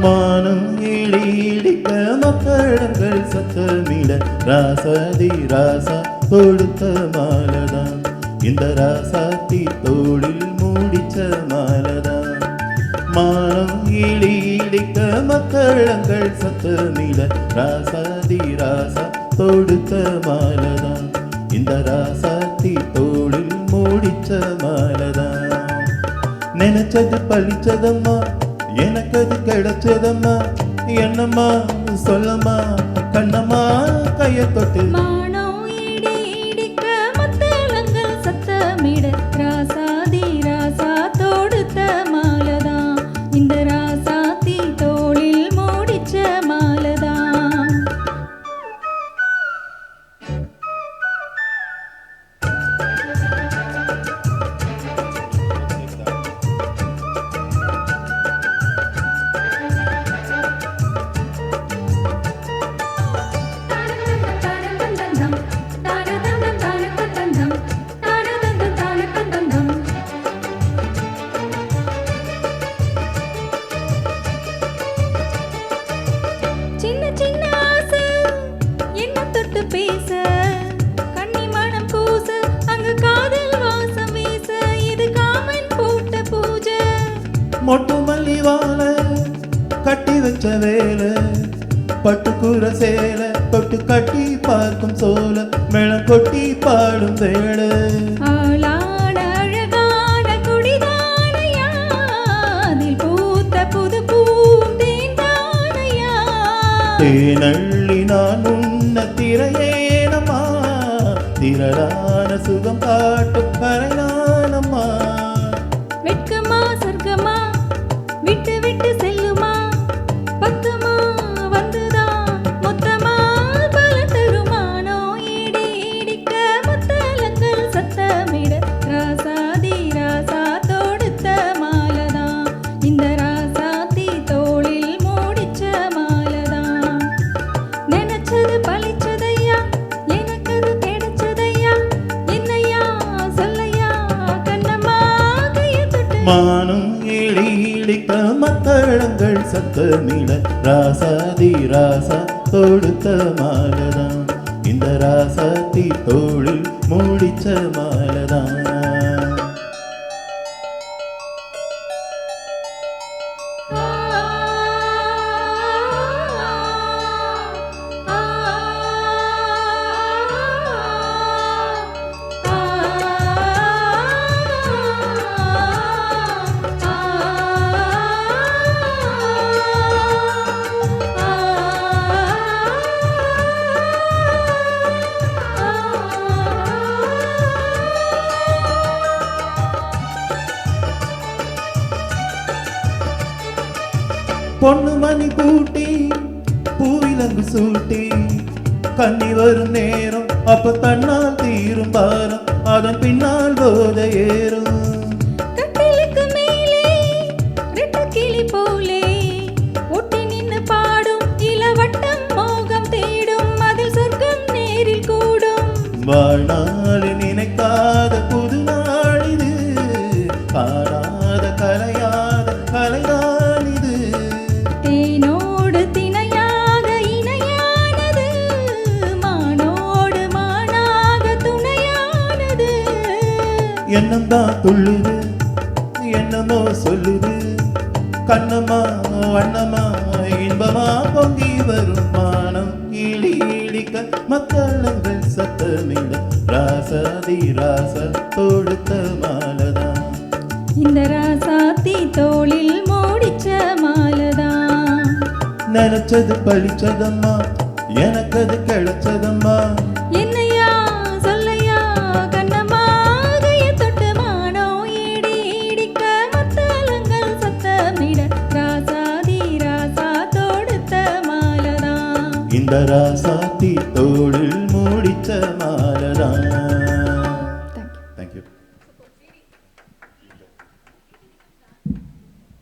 மானம் இடி இடிக்க மக்களங்கள் சத்தமிட ராசாதி ராசா கொடுத்த மாலதான் இந்த ராசாத்தி தோளில் மூடிச்ச மாலதான். மானம் இடி இடிக்க மக்களங்கள் சத்தமிட ராசாதி ராசா கொடுத்த மாலதான் இந்த ராசாத்தி தோளில் மூடிச்ச மாலதான். நினைச்சது பழிச்சதம்மா எனக்கு அது கிடைச்சதம்மா என்னம்மா சொல்லம்மா கண்ணம்மா கைய தொட்டு. மானம் இடி இடிக்க மத்தளங்கள் சத்தமிட ராசாதி ராசா தொடுத்த மாலதான் இந்த ராசாத்தி தோளில் மூடிச்ச மாலதான். சின்ன சின்ன ஆசை என்ன தொட்டு பேச கண்ணி மனம் கூச அங்கு காதல் வாசம் வீச இது காமன் போட்ட பூஜை. மொட்டு மல்லி வாழை கட்டி வச்ச வேலை பட்டுக்கூற சேலை தொட்டு கட்டி பார்க்கும் சோல மேளம் கொட்டி பாடும் வேலை. ஆளான அழகான குடிதானையா அதில் பூத்த புது பூந்தேன்தானையா. தேனள்ளி நான் உன்ன திரையேனம்மா திரளான சுகம் காட்டும் கரையானம்மா. வெட்கமா சொர்க்கமா விட்டு விட்டு செல்லுமா பக்கமா வந்துதான் மொத்தமா பல தருமானோ இடி இடிக்க முத்தலங்கள் சத்தமிட ராசாதி ராசா தொடுத்த மாலதான் இந்த ராசாத்தி தோளில் மூடிச்ச மாலதான். நினைச்சது பழிச்சதையா எனக்கு அது கிடைச்சதையா என்னையா சொல்லையா கண்ணம்மா கைய தொட்டு. மானம் இடி இடிக்க மக்களங்கள் சத்தமிட ராசாதி ராசா தொடுத்த மாலதான் இந்த ராசாத்தி தோளில் மூடிச்ச மாலதான். பொண்ணு மணி பூட்டி பூவிலங்கு சூட்டி கண்ணி வரும் நேரம் அப்ப தன்னால் தீரும் பாரம் அதன் பின்னால் போத ஏறும். கட்டிலுக்கு மேலே ரெட்ட கிளி போலே ஒட்டி நின்னு பாடும் இளவட்டம் மோகம் தேடும் அதில் சொர்க்கம் நேரில் கூடும். வாழ்நாளில் நினைக்காத புது நாள் இது காணாத கலையாத கலைதான் இது. தேனோடு திணையாக இணையானது மானோடு மானாக துணையானது. எண்ணம் தான் துள்ளுது என்னமோ சொல்லுது கண்ணம்மா வண்ணம்மா இன்பமா பொங்கி வரும். மானம் இடி இடிக்க மக்களங்கள் சத்தமிட ராசாதி ராசா தொடுத்த மாலதான் இந்த ராசாத்தி தோளில் மூடிச்ச மாலதான். நினைச்சது பழிச்சதம்மா எனக்கு அது கிடைச்சதம்மா என்னையா சொல்லையா கண்ணம்மா கைய தொட்டு மானோ இடி இடிக்க மத்தளங்கள் சத்தமிட ராசாதி ராசா தொடுத்த மாலதான் இந்த ராசாத்தி